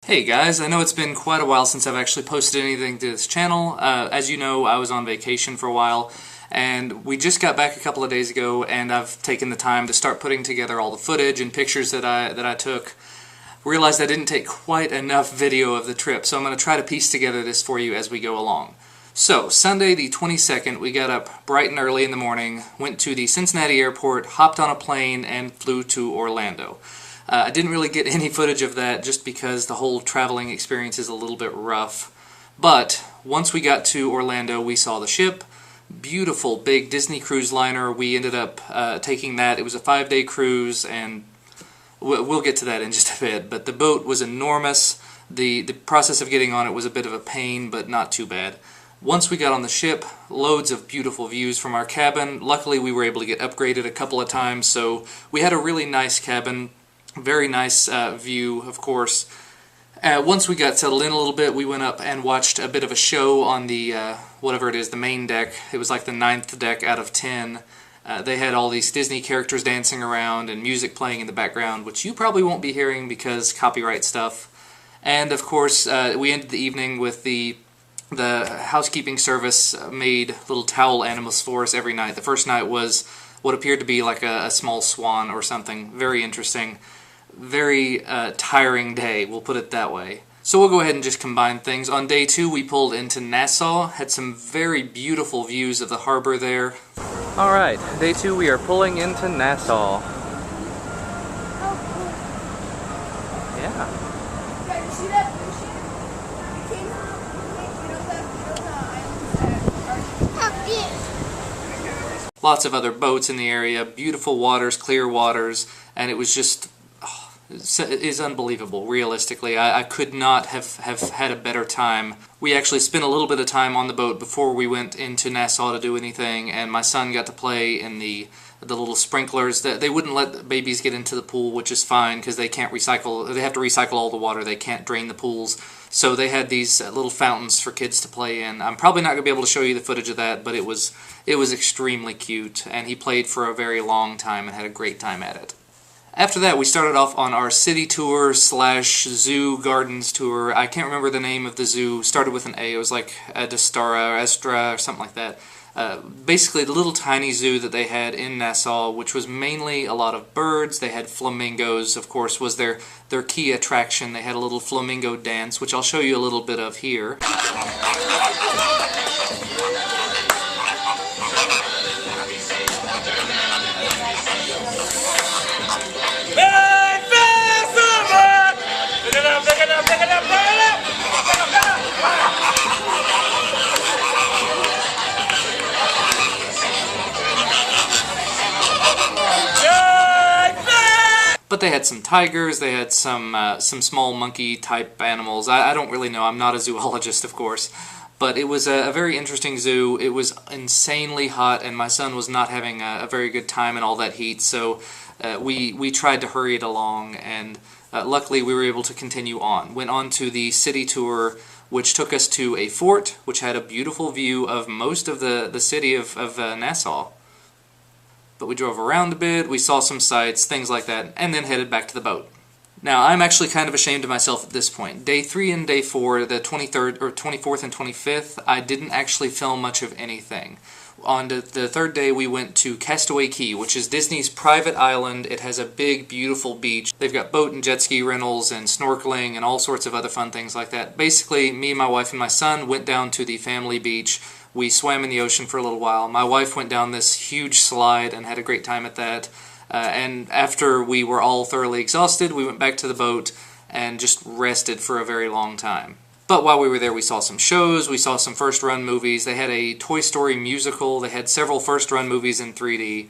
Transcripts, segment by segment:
Hey guys, I know it's been quite a while since I've actually posted anything to this channel. As you know, I was on vacation for a while, and we just got back a couple of days ago, and I've taken the time to start putting together all the footage and pictures that I took. Realized I didn't take quite enough video of the trip, so I'm going to try to piece together this for you as we go along. So, Sunday the 22nd, we got up bright and early in the morning, went to the Cincinnati airport, hopped on a plane, and flew to Orlando. I didn't really get any footage of that just because the whole traveling experience is a little bit rough. But once we got to Orlando, we saw the ship. Beautiful big Disney cruise liner. We ended up taking that. It was a 5-day cruise, and we'll get to that in just a bit. But the boat was enormous. The process of getting on it was a bit of a pain, but not too bad. Once we got on the ship, loads of beautiful views from our cabin. Luckily, we were able to get upgraded a couple of times, so we had a really nice cabin. Very nice view, of course. Once we got settled in a little bit, we went up and watched a bit of a show on the, whatever it is, the main deck. It was like the 9th deck out of 10. They had all these Disney characters dancing around and music playing in the background, which you probably won't be hearing because copyright stuff. And, of course, we ended the evening with the housekeeping service made little towel animals for us every night. The first night was what appeared to be like a small swan or something. Very interesting. Very tiring day, we'll put it that way. So we'll go ahead and just combine things. On day 2 we pulled into Nassau, had some very beautiful views of the harbor there. Alright, day 2 we are pulling into Nassau. Yeah. See that blue ship? Lots of other boats in the area, beautiful waters, clear waters, and it was just it is unbelievable, realistically. I could not have had a better time. We actually spent a little bit of time on the boat before we went into Nassau to do anything, and my son got to play in the little sprinklers. They wouldn't let babies get into the pool, which is fine because they can't recycle. They have to recycle all the water. They can't drain the pools. So they had these little fountains for kids to play in. I'm probably not going to be able to show you the footage of that, but it was extremely cute, and he played for a very long time and had a great time at it. After that, we started off on our city tour / zoo gardens tour. I can't remember the name of the zoo. Started with an A. It was like Adastara or Estra or something like that. Basically, the little tiny zoo that they had in Nassau, which was mainly a lot of birds. They had flamingos, of course, was their key attraction. They had a little flamingo dance, which I'll show you a little bit of here. But they had some tigers, they had some small monkey-type animals. I don't really know, I'm not a zoologist, of course. But it was a very interesting zoo. It was insanely hot, and my son was not having a very good time in all that heat, so we tried to hurry it along, and luckily we were able to continue on. Went on to the city tour, which took us to a fort, which had a beautiful view of most of the city of Nassau. But we drove around a bit, we saw some sights, things like that, and then headed back to the boat. Now, I'm actually kind of ashamed of myself at this point. Day 3 and Day 4, the 23rd or 24th and 25th, I didn't actually film much of anything. On the 3rd day, we went to Castaway Cay, which is Disney's private island. It has a big, beautiful beach. They've got boat and jet ski rentals and snorkeling and all sorts of other fun things like that. Basically, me, my wife, and my son went down to the family beach. We swam in the ocean for a little while. My wife went down this huge slide and had a great time at that. And after we were all thoroughly exhausted, we went back to the boat and just rested for a very long time. But while we were there, we saw some shows, we saw some first-run movies. They had a Toy Story musical. They had several first-run movies in 3D.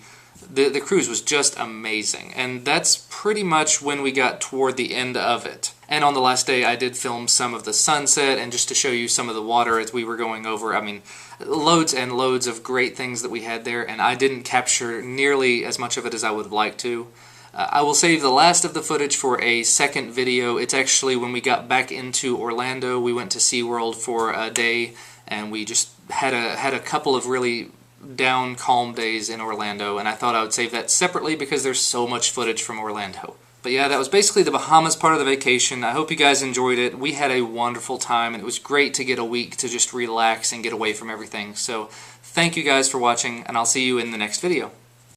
The cruise was just amazing. And that's pretty much when we got toward the end of it. And on the last day, I did film some of the sunset, and just to show you some of the water as we were going over, I mean, loads and loads of great things that we had there, and I didn't capture nearly as much of it as I would have liked to. I will save the last of the footage for a second video. It's actually when we got back into Orlando. We went to SeaWorld for a day, and we just had a couple of really down, calm days in Orlando, and I thought I would save that separately because there's so much footage from Orlando. But yeah, that was basically the Bahamas part of the vacation. I hope you guys enjoyed it. We had a wonderful time, and it was great to get a week to just relax and get away from everything. So thank you guys for watching, and I'll see you in the next video.